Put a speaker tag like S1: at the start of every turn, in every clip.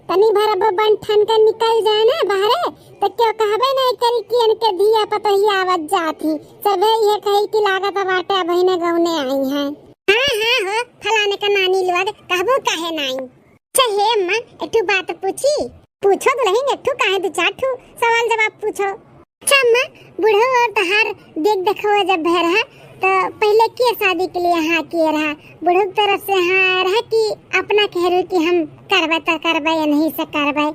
S1: तनी भर अब बन ठन कर निकल जाए ना बाहर तो क्यों कहबे नहीं करी कि इनके धिया पतहिया आवत जाती सबे ये कही कि लागत बाटे बहने गौने आई हैं। हां हो फलाने का नानी लोग कहबो काहे नहीं। अच्छा हे अम्मा एठू बात पूछो दुल्हन एठू काहे दो चार ठू सवाल जवाब पूछो। अच्छा अम्मा बूढ़ो और तहार देखो जब भै रहा तो पहले के शादी के लिए हाँ किए रहा बूढ़ो तरफ से हाँ रहा कि अपना कह रहे कि हम करबे तो करबे या नहीं से करबे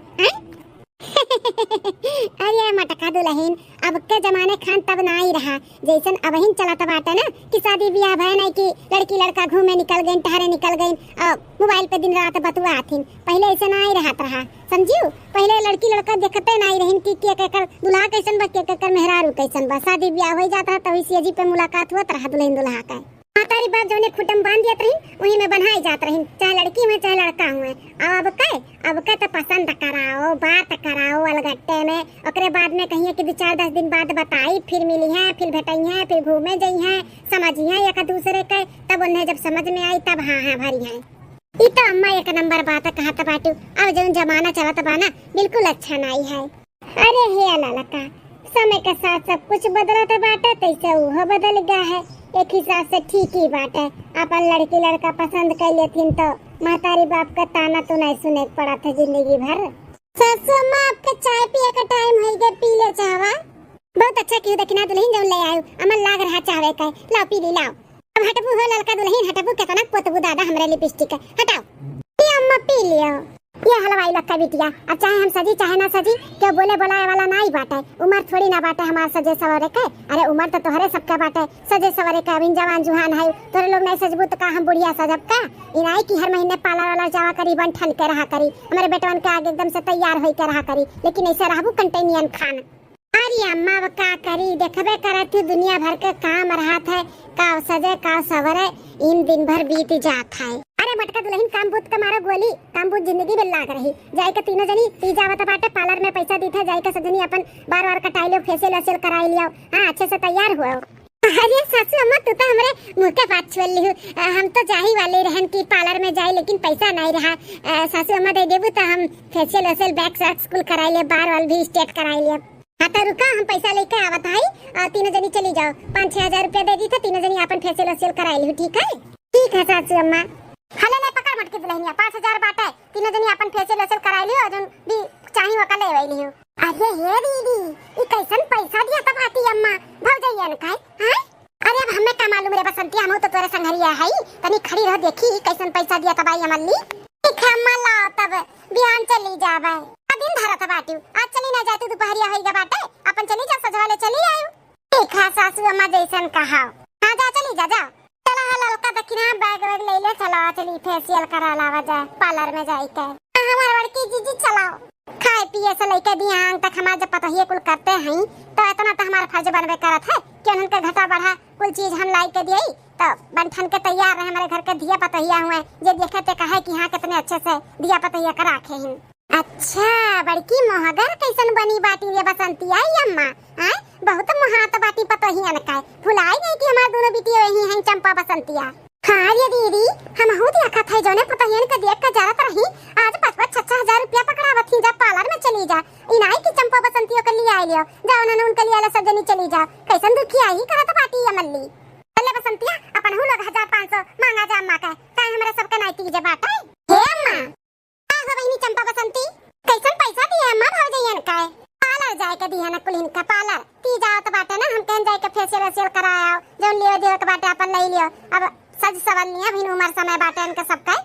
S1: अरे मटका दुल्हन अब के जमाने खान तब ना ही रहा जैसन अब ही चला तब बाटे ना कि शादी ब्याह भय नहीं कि लड़की लड़का घूमे निकल गई टहरे निकल गई मोबाइल पे दिन रात बतुआ आथिन पहले ऐसा ना ही रहा समझियो। पहले लड़की लड़का देखते ना ही रहिन कि के कर दुल्हा कैसन बा के कर मेहरारू कैसन बा शादी ब्याह हो जाता तभी सीजी पे मुलाकात होत रहा दुल्हन दुल्हा का तारी बात जोने खुटम बांध दियत रही वही में बनाई जात रही चाहे लड़की में चाहे लड़का हुए अब के तो पसंद कराओ बात कराओ अलगट्टे में ओकरे बाद में कहिए कि 2-4-10 दिन बाद बताई फिर मिली है फिर भेटई है फिर घूमे जई है समझी है एक दूसरे के तब उन्हें जब समझ में आई तब हाँ भरी है। ई तो अम्मा एक नंबर बात कहत बाटू अब जो जमाना चलत बा ना बिल्कुल अच्छा नहीं है। अरे हे ललका समय के साथ सब कुछ बदलत बाटे तैसे वो बदल गया है एक हिसाब से ठीक ही बात है। अपन लड़की लड़का पसंद कर लेथिन तो महतारी बाप का ताना तो नहीं सुने पड़ा था जिंदगी भर। सासू माँ आपके चाय पिए का टाइम हो गया पी ले चावा बहुत अच्छा क्यों दक्षिणा दुल्हन जो ले आयो अमन लाग रहा चावे का लाओ पी ली लाओ अब हटबू हो लड़का दुल्हन हटबू केतना पोतबू दादा हमरे लिपस्टिक हटाओ ये अम्मा पी लियो ये हलवाई लक्का बिटिया अब चाहे हम सजी चाहे ना सजी क्यों बोले बुलाए वाला ना ही बाटे उम्र थोड़ी ना बाटे हमारे सजे सवरे के अरे उम्र तो तोहरे सबके बाटे सजे सवरे के अभी जवान जुहान है तोरे लोग नहीं सजबू तो का हम बुढ़िया सजब का इनाई की हर महीने पाला वाला जावा करी बन ठन के रहा करी हमारे बेटवन के आगे एकदम से तैयार होई के रहा करी लेकिन ऐसे रहबू कंटेनियन खान। अरे अम्मा वो का करी देखबे करत दुनिया भर के काम रहत है का सजे का सवरे इन दिन भर बीत जात है। अरे मटका दुल्हन काम बूत का मारो गोली काम बूत जिंदगी में लाग रही जाए के तीनों जनी पी जावत बाटे पार्लर में पैसा दी था जाए के सजनी अपन बार कटाई लो फेशियल वेशियल कराई लियो हां अच्छे से तैयार हुआ। अरे सासू अम्मा तू तो हमरे मुंह के बात छोड़ ली हम तो जाही वाले रहन की पार्लर में जाए लेकिन पैसा नहीं रहा सासू अम्मा दे देबू तो हम फेशियल वेशियल बैक शर्ट स्कूल कराई ले बार वाल भी स्ट्रेट कराई ले। हाँ तो रुका हम पैसा लेके आवत है तीनों जनी चली जाओ 5-6 हजार रुपया दे दी था तीनों जनी अपन फेशियल वेशियल कराई ली ठीक है सासू अम्मा। हले ले पकड़ मटकी दुल्हनिया 5000 बाटे तीनों जनी अपन फेशियल वेशियल कराई लियो और भी चाही वका ले वई लियो। अरे हे दीदी ई कैसन पैसा दिया तब आती अम्मा भौजैया ने काय हां अरे अब हमें का मालूम रे बसंती हम तो तोरे संघरिया है तनी खड़ी रह देखी कैसन पैसा दिया तब आई अमल्ली ठीक है अम्मा लाओ तब बिहान चली जावे दिन धरत बाटू आज चली ना जातू दोपहरिया होइगा बाटे अपन चली जा सजवाले चली आयु ठीक है सासू अम्मा जैसन कहा हां जा चली जा चला ललका दक्षिणा बैग वैग ले ले चला चली फेशियल करा लावा जाए पार्लर में जाई के हमार लड़की जीजी चलाओ खाए पिए से लेके बिहान तक हमार जब पतहिए कुल करते हैं तो इतना तो हमारा फर्ज बनबे करत है कि उनके घटा बढ़ा कुल चीज हम लाई के दिए तो बनठन के तैयार रहे हमारे घर के दिया पतहिया हुए जे देखते कहे कि हां कितने अच्छे से दिया पतहिया कर रखे हैं। अच्छा बड़की मोहगर कैसन बनी बाटी रे बसंती आई अम्मा हैं बहुत मोहात बाटी पतहिया न काय भुलाई गई कि हमार दोनों बिटिया वही हैं चंपा बसंतिया। हां ये दीदी हम हो दिया था जोने पतहियन के देख के जात रही आज 5-6 हजार रुपया पकड़ावत थी जा पार्लर में चली जा इनाई की चंपा बसंतियों के लिए आई लियो जा उन्होंने उनके लिए सजनी चली जा कैसन दुखी आई करत बाटी अमल्ली चले बसंतिया अपन हु लोग 1500 मांगा जा अम्मा का काहे हमरे सबके नाइती जे बाटे हे अम्मा बहनी चंपा बसंती कैसन पैसा दिए अम्मा भौजैयन का पार्लर जाए के दिया ना कुलिन का पार्लर ती जाओ तो बाटे ना हम कहीं जाए के फेशियल वेशियल कराओ जो लियो दियो के बाटे अपन ले लियो अब सज सवलनिया भी उम्र समय बाटे इनके सब का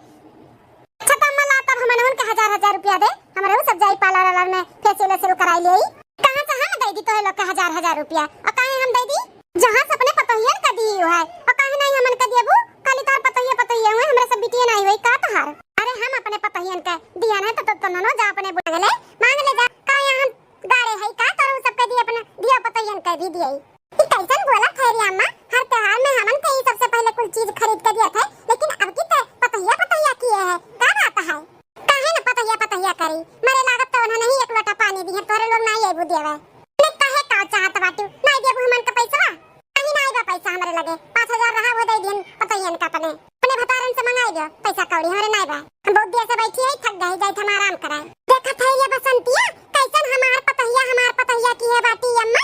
S1: अच्छा तो अम्मा ला तब हमन उनके 1000 रुपया दे हमरे सब जाई पार्लर में फेशियल वेशियल कराई ले कहां से हम दे दी तो लोग का 1000 रुपया और काहे हम दे दी जहां से अपने पतोहियन का दी है और काहे नहीं हमन का देबू खाली तार पतोहिया हुए हमरे सब बिटिया नहीं होई का तहार अरे हम अपने पतहियन के दिया ना तो ननो जा अपने बुढ़ा ले मांग ले जा का यहां गाड़े है का तोर सब के दिया अपने दिया पतहियन के भी दिए ई कैसन बोला खैरी अम्मा हर त्योहार में हमन के ही सबसे पहले कुछ चीज खरीद के दिया था लेकिन अब की ते पतहिया किए है का बात है काहे न पतहिया करी मेरे लागत तो उन्होंने ही एक लोटा पानी दी है तोरे लोग नहीं आइबू देवे ने काहे का चाहत बाटू नहीं देबू हमन के पैसा नहीं बा पैसा हमरे लगे 5000 रहा वो दे दिन पतहियन का अपने अपने भतारन से मंगाई दो पैसा कौड़ी हमरे नहीं बा। हम बहुत देर से बैठी है, थक गई, जाई हम आराम कराए। देखत है ये बसंतिया कैसन हमार पतहिया की है बाटी अम्मा।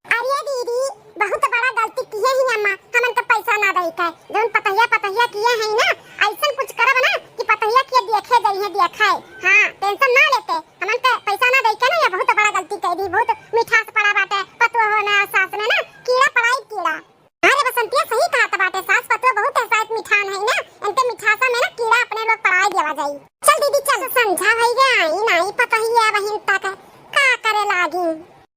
S1: अरे दीदी बहुत बड़ा गलती किए ही अम्मा, हमन का पैसा ना दई के जोन पतहिया किए है ना, ऐसा कुछ करब ना कि पतहिया के देखे जाई है देखाए। हां टेंशन ना लेते, हमन का पैसा ना दई के ना, ये बहुत बड़ा गलती कर दी। बहुत मिठास पड़ा बाटे पतुआ होना सास में ना, कीड़ा पड़ाई कीड़ा। अरे बसंतिया सही कहा त बाटे, सास पतुआ बहुत शायद मिठान है ना, इनके मिठासा में ना कीड़ा अपने लोग पड़ाई देवा जाई। चल दीदी चल समझा भई गई नहीं पतहिया बहिन तक का करे लागी।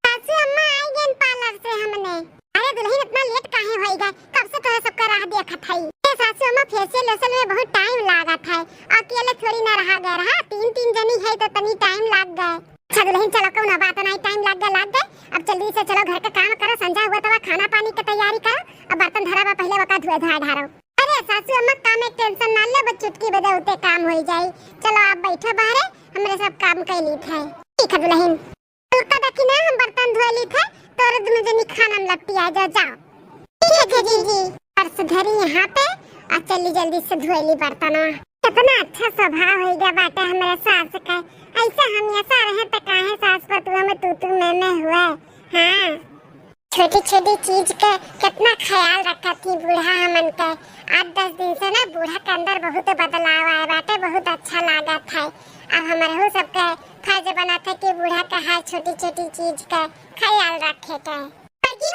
S1: सासू अम्मा आई गेन पार्लर से हमने। अरे दुल्हन इतना लेट काहे होई गए, कब से तोरा सबका राह देखत हई। ए सासू अम्मा फेशियल वेशियल में बहुत टाइम लागत है, अकेले थोड़ी ना रहा गए रहा, तीन जनी है तो तनी टाइम लाग गए। अच्छा दुल्हन चलो कौन बात नहीं, टाइम लाग गए। अब जल्दी से चलो घर का काम करो, संजा हुआ तब खाना पानी की तैयारी करो, अब बर्तन धरा बा पहले वका धुए धुआ ढारो। अरे सासू अम्मा काम में टेंशन ना ले, बस चुटकी बजा उते काम हो जाए। चलो आप बैठो बाहर, हमरे सब काम कर ली थे। ठीक है दुल्हन, उल्टा देखी ना हम बर्तन धुए ली थे, तोरे दोनों जनी खाना में लपटी आ जाओ। ठीक है जी पर्स धरी यहाँ पे और चली जल्दी से धुए ली बर्तन। कितना अच्छा स्वभाव हो गया बाटे हमारे सास का, ऐसे हमेशा रहे तो काहे सास पतुआ में तू मैं हुआ। हाँ छोटी छोटी चीज के कितना ख्याल रखा थी बूढ़ा हमन के। 8-10 दिन से ना बूढ़ा के अंदर बहुत बदलाव आया बाटे, बहुत अच्छा लगा था। अब हमारे सबके फर्ज बना था कि बूढ़ा का हर छोटी छोटी चीज का ख्याल रखे के। भौजी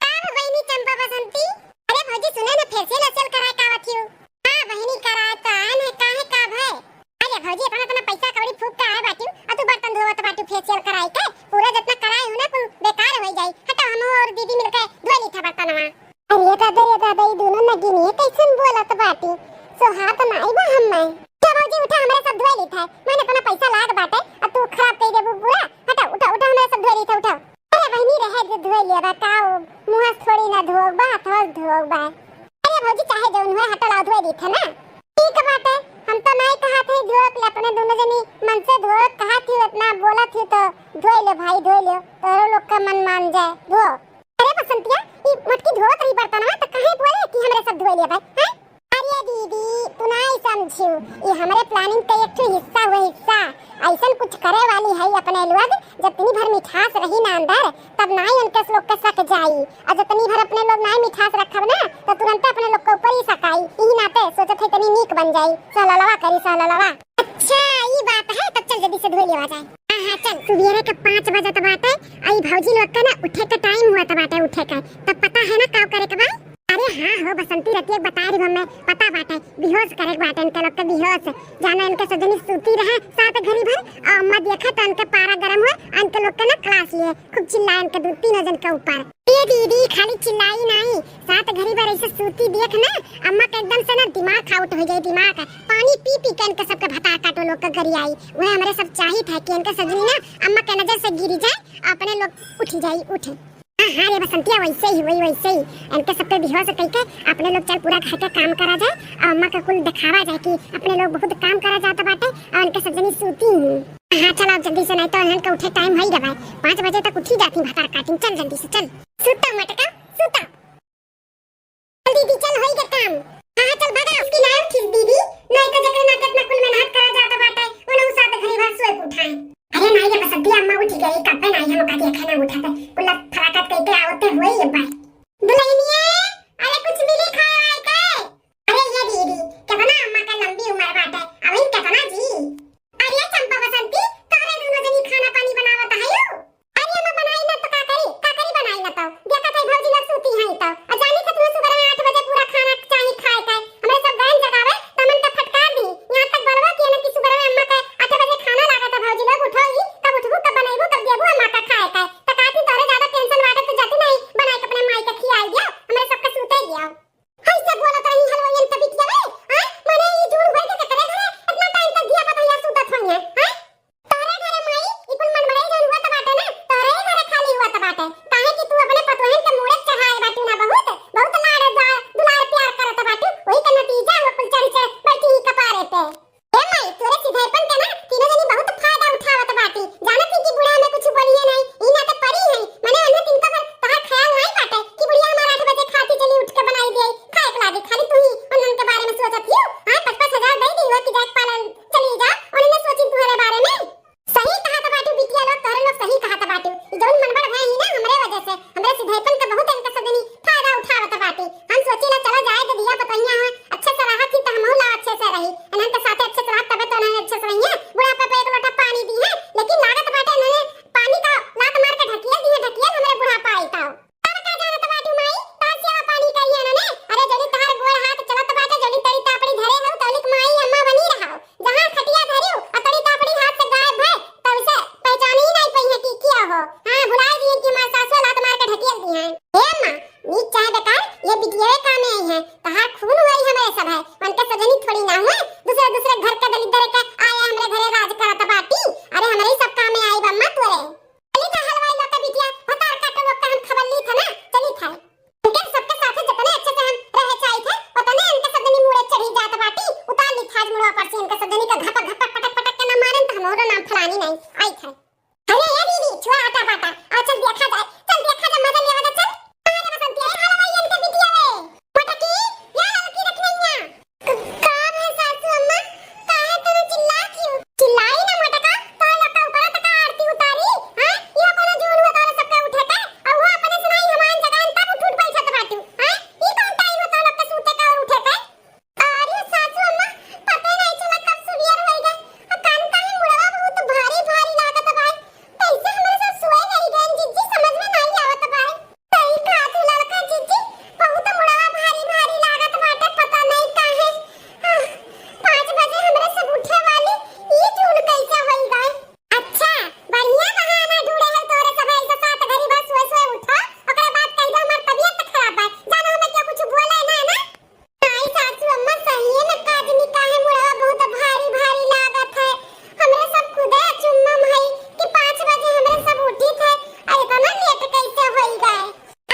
S1: का बहनी चंपा बसंती, अरे भौजी सुने ना फेशियल वेशियल कराए का बतियो। हां बहनी कराए तो आन है काहे का भय। अरे भौजी अपना पैसा कौड़ी फूक के आए बाटियो, आ तू बर्तन धोवत बाटियो फेशियल कराए के, पूरा जितना कराए हो ना कुल बेकार हो जाई। हटा हम और दीदी मिलके धो ली था बर्तनवा। अरे दादा ये दोनों न गिनी कैसन बोलत बाटी, सो हाथ नाई बा हम में। भौजी उठा हमरे सब धोए ली था, मैंने अपना पैसा लाग बाटे अब तू खराब कर देबू पूरा। हटा उठा हमरे सब धोए ली था, उठा। अरे बहनी रहे जो धोए लिया बताओ, मुंह थोड़ी ना धोब बा, हाथ धोब बा। अरे भौजी चाहे जौन हो हटा ला धोए दी था ना, ठीक बाटे। हम तो नहीं कहा थे धो ले, अपने दोनों जनी मन से धो कहा थी, इतना बोला थी तो धोए ले भाई धोए ले, तोरो लोग का मन मान जाए धो। अरे बसंतिया ई मटकी धोत रही बर्तन में तो काहे बोले कि हमरे सब धोए ले भाई हैं। अरे दीदी तू नहीं समझियो, ये हमारे प्लानिंग का एक हिस्सा हुआ हिस्सा। ऐसा कुछ करे वाली है अपने लोग, जब इतनी भर मिठास रही ना अंदर तब ना ही उनके लोग के सक जाई, और जब इतनी भर अपने लोग ना मिठास रखब ना तो तुरंत अपने लोग के ऊपर ही सकाई। यही नाते सोचत है इतनी नीक बन जाई, सहललवा करी सहललवा। अच्छा ये बात है, तब चल जल्दी से धो लिया जाए। हां चल सुबह के 5 बजे तक बाटे, आई भौजी लोग का ना उठे का टाइम हुआ त बाटे, उठे का तब पता है ना का करे के बा। अरे हाँ हो बसंती रतिया बता रही हमें पता बाटे, बेहोश करे बाटे इनके लोग के, बेहोश जाना इनके सजनी सूती रहे साथ घड़ी भर, और अम्मा देखा तो इनके पारा गरम हुआ, इनके लोग के ना क्लास लिए खूब चिल्लाए इनके 2-3 जन के ऊपर। ये दीदी खाली चिल्लाई नहीं, साथ घड़ी भर ऐसे सूती देख ना अम्मा के एकदम से ना दिमाग आउट हो जाए, दिमाग पानी पी पी के इनके सबके भता काटो लोग के गरी आई। वह हमारे सब चाहिए था कि इनके सजनी ना अम्मा के नजर से गिरी जाए, अपने लोग उठ जाए उठे। हाँ रे बसंतिया वैसे ही इनके सब पे बेहोश करके अपने लोग चल पूरा घर का काम करा जाए, और अम्मा का कुल दिखावा जाए कि अपने लोग बहुत काम करा जाता बाटे, और इनके सजनी सूती हूँ। हाँ चलो जल्दी से, नहीं तो इनका उठे टाइम हो ही गया, 5 बजे तक उठी जाती भतार काटिंग। चल जल्दी से चल, सुता मटका सुता, दीदी चल हो ही गया काम। हाँ चल भागा, उसकी ना उठी दीदी, नहीं तो जगह ना कितना कुल मेहनत करा जाता बाटे, उन्हें उस साथ घड़ी भर सोए उठाए। अरे नहीं ये बसंतिया अम्मा उठ गई, कब पे नहीं हम का देखा ना उठाते, कुल फटाफट करके आवते हुए ये बात। दुल्हनिया अरे कुछ मिली खाए आए के। अरे ये दीदी कितना अम्मा का लंबी उम्र बाटे, अब इन कितना जी। अरे चंपा बसंती तोरे दोनों जनी खाना पानी बनावत है यो। अरे अम्मा बनाई ना तो का करी बनाई ना तो देखा थे भौजी लोग सूती हैं तो, और जानी से तुम्हें सुबह में 8 बजे पूरा खाना चाहिए खाए के, हमरे सब गायन जगावे तमन का फटकार दी, यहां तक बोलवा कि ना कि सुबह में अम्मा का 8 बजे खाना लागा था भौजी लोग उठोई तब उठबू तब बनाईबू तब देबू अम्मा का खाए के, त काती तोरे ज्यादा टेंशन वाटे तो जाती नहीं बनाई के अपने माई हमरो नाम फलानी नहीं आई था। अरे ये दीदी छुआ आटा बाटा और चल देखा जाए मजा लेवा जा चल। अरे बसंती आई हां भाई इनके बिटिया वे मोटकी या लड़की रखनैया काम है सासू अम्मा काहे तू चिल्ला क्यों चिल्लाई ना मोटका तो लका ऊपर तक आरती उतारी हां ये कोनो जून में तारे सबके उठे के और वो अपने सुनाई हमान जगह तब उठ बैठत बाटू हां ई कौन टाइम होता लोग के सूते का और उठे के। अरे सासू अम्मा पता नहीं चला कब सुवियर हो गए और कान का ही मुड़वा बहुत भारी भारी लागत भाई कैसे हमारे साथ सोए गई गन जिज्जी समझ में नहीं आवत भाई सही खातू लड़का जिज्जी बहुत मुड़वा भारी भारी लागत बाटे पता नहीं काहे 5 बजे हमरे सब उठे वाली ये जून कैसे होई गए। अच्छा बढ़िया बहाना ढूंढे है तोरे सब ऐसा 7 घड़ी बस सोए उठा ओकरे बाद कह दो हमार तबीयत खराब है जानो हमें क्या कुछ बोले ना ना नहीं सासू अम्मा सही है ना काजनी काहे मुड़वा बहुत भारी भारी लागत है हमरे सब खुदे चुम्मा भाई कि 5 बजे हमरे सब उठी थे अरे कना लेट कैसे होई गए।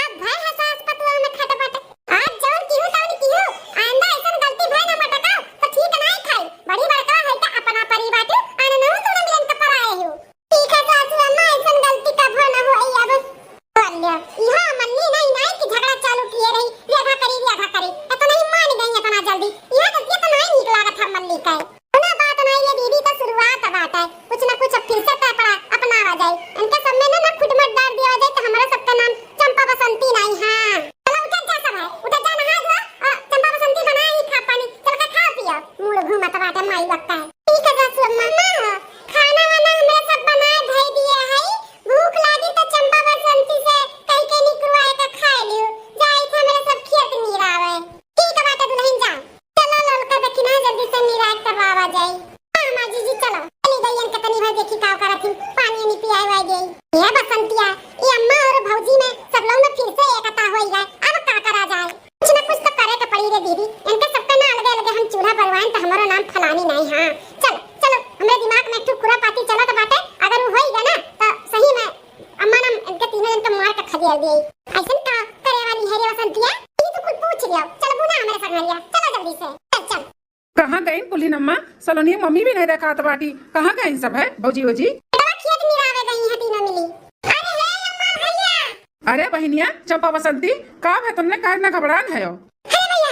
S1: अब भाई हसास पतवा में खटपट आज जौन किहू तौन किहू आंदा ऐसन गलती भई ना मटका तो ठीक नहीं खाई बड़ी बड़का है त अपना परिवार आने न तो मिलन के पर आए हो ठीक है सासू अम्मा ऐसन गलती कब ना होई अब बोलिया यहां मन्नी नहीं कि झगड़ा चालू किए रही रेखा करी तो नहीं मान गई इतना जल्दी यह गलती तो नहीं निक लागत हम मन्नी का ना बात नहीं ये दीदी तो शुरुआत बात है कुछ ना कुछ फिर से पड़ा अपनावा जाए इनके सब में ना खुटमट डाल दिया जाए तो हमारा सबका नाम चंपा बसंती नहीं। हां चलो उठ जा सब है उठ जा नहा धो और चंपा बसंती बनाई खा पानी चल के खा पियो मूड घूमत बाटे माई लगता है ठीक है सासू अम्मा खाना वाना हमरे सब बनाए धई दिए है भूख लागी तो चंपा बसंती से कई कई निकलवाए के खा लियो जाई थे मेरे सब खेत निरावे ठीक है बाटे दुल्हन जा चलो लड़का देखी ना जल्दी से निराय करवावा जाए। हां मां जी चलो चली गई इनके तनी भाई देखी का करत हूं पानी नहीं पियाई वाई गई ये बसंतिया ये अम्मा और भौजी में सब लोग में फिर से एकता होई गए अब का करा जाए कुछ ना कुछ तो करे के पड़ी रे दीदी इनके सबके ना अलग अलग हम चूल्हा भरवाएं तो हमारा नाम फलानी नहीं। हां चल चलो हमरे दिमाग में एक खुरा पाती चलत बाटे अगर वो होई गया ना तो सही में अम्मा नाम इनके तीनों जन को मार के खदिया दी ऐसन का करे वाली है रे बसंतिया ये तो खुद पूछ लियो चलो बुना हमारे संगरिया चलो जल्दी से चल
S2: कहाँ गई पुलिन अम्मा सलोनी मम्मी भी नहीं देखा बाटी कहाँ गई सब है भौजी वोजी
S1: खेत निरावे गई है तीनों मिली। अरे हे अम्मा भैया
S2: अरे बहनिया चंपा बसंती का है तुमने काहे ना घबरान है हो
S1: हे भैया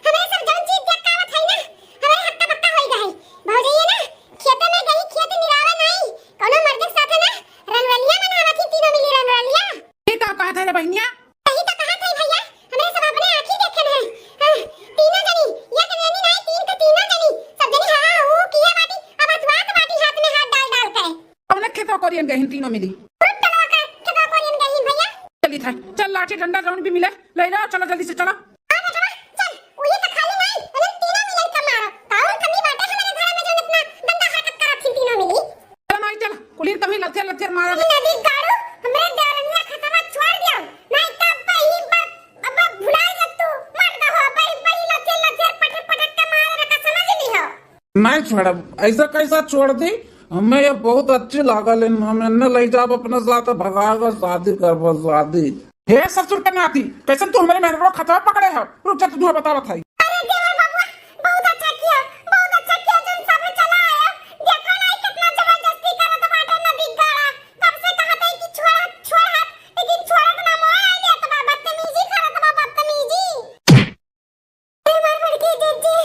S1: हमारे सब जौन चीज देख के आवत है ना हमारे हक्का बक्का होई गई भौजी ये ना खेत में गई खेत निरावे नहीं कोनो मर्द के साथ ना रंगवलिया मनावत थी तीनों मिली रंगवलिया
S2: ये का कहा था रे बहनिया
S1: सही तो कहा था भैया हमारे सब अपने आंखी देखे हैं तीनों जनी ये कन्यानी नहीं तीन का तीनों जनी सब जनी हां वो किए बाटी अब अतवात बाटी हाथ में हाथ डाल के
S2: हमने खेतों कोरियन गई तीनों मिली
S1: टलवा का खेतों कोरियन गई भैया
S2: चली था चल लाठी डंडा राउंड भी मिले ले जाओ चलो जल्दी से चलो
S1: चल वो ये तो खाली नहीं मतलब तीनों मिलन का मारो कौन कमी बाटे हमारे घर में जो इतना गंदा हरकत करत थी तीनों मिली
S2: चल माई चल कुलीन कभी लथे लथे मारा
S1: नदी गाड़ू हमरे दरनिया खतरा छोड़ दियो नहीं तब पहली बार अब भुला जा तू मत कहो बड़ी बड़ी लथे लथे पटक पटक के मारे का समझ ली हो
S3: नहीं छोड़ा ऐसा कैसा छोड़ दी हमें ये बहुत अच्छी लागल हमें न ले जाब अपने साथ भगाकर शादी कर शादी।
S2: हे ससुर के नाती कैसे तू हमारे मेहर खतरा पकड़े हो रुक जा तुझे बतावत है
S1: अरे देवर बाबू बहुत अच्छा किया जन सब चला आया देखो नहीं कितना जबरदस्ती करत बाटे नदी गाड़ा कब से कहत है कि छोड़ हाथ लेकिन छोड़त ना मोय आई ले तो बदतमीजी करत बा बदतमीजी अरे मार पड़ के जीजी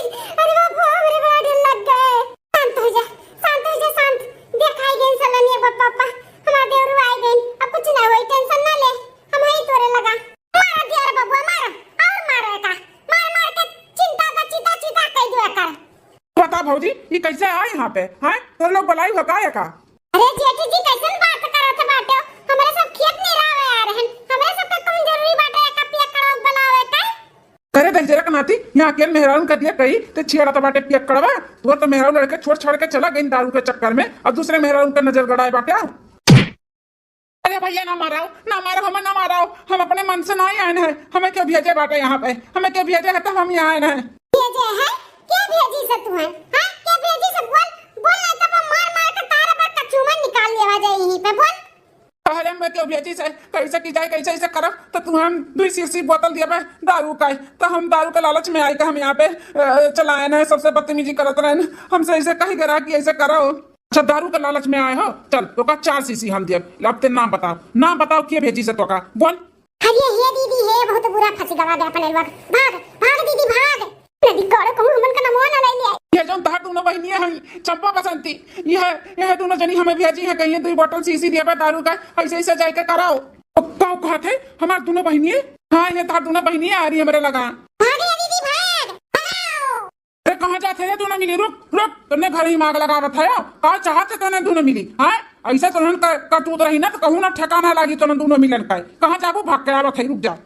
S1: अरे बाबू हमरे बड़ा डर लग गए शांत हो जा शांत देखाई गई सलोनी पापा हमारा देवरू आई गई अब कुछ ना होई टेंशन ना ले हम ही तोरे लगा मारा देवर बाबू मारा और मारो का मार के चिंता का चीता कह दिया कर
S2: बता भौजी ये कैसे आए यहाँ पे हैं तो लोग बुलाई हो का
S1: अरे जेठी जी कैसन बात करत बाटे हमारे सब खेत निरावे आ रहन हमारे सब का कौन जरूरी बाटे का पिया कड़ो बनावे का
S2: करे दे जरा नाती यहाँ के मेहरान कर दिया कही तो छेड़ा तो बाटे पिया कड़वा तो मेहरान लड़के छोड़ के चला गई दारू के चक्कर में और दूसरे मेहरान का नजर गड़ाए बाटे अरे भैया ना माराओ हमें ना माराओ हम अपने मन से नहीं आए हैं हमें क्यों भेजे बाटे यहाँ पे हमें क्यों भेजे है तो हम यहाँ आए हैं
S1: भेजे है क्या भेजी से तू है हां क्या भेजी से बोल नहीं तो मार के तारा पर कचूमन निकाल लेवा जाए यहीं पे बोल
S2: पहले मैं क्यों भेजी से कैसे की जाए कैसे करो तो तू हम 2 शीशी बोतल दिया पे दारू का तो हम दारू के लालच में आए हम यहाँ पे चलाए ना सबसे बदतमीजी करत रहे हमसे ऐसे कहीं करा कि ऐसे करो अच्छा दारू के लालच में आए हो, चल तो का 4 शीशी हम दिए। अब ते नाम बताओ के भेजी से तो का बोल।
S1: अरे हे दीदी हे बहुत बुरा फंसी गवा दे अपन लोग। भाग भाग दीदी भाग। नदी कोड़े कहूं हमन का नाम ना ले ले।
S2: ये जोन तार दोनों बहनी है चंपा बसंती, यह दोनों जनी हमें भेजी है कहीं 2 बोतल शीशी दिए पे दारू का, ऐसे ऐसे जाके कराओ। कहो कहते हमार दोनों बहनी है। हाँ ये तार दोनों बहनी आ रही है मेरे लगा।
S1: भाग दीदी भाग भागो।
S2: अरे कहाँ जाते हैं दोनों मिली, रुक रुक तुमने घर ही मांग लगावत है कहा चाहते तो दोनों मिली। हाँ ऐसा तो का तू रही ना तो कहूँ ना ठिकाना लागी तो दोनों मिलन का, कहाँ जाबो भाग के आवत है, रुक जा।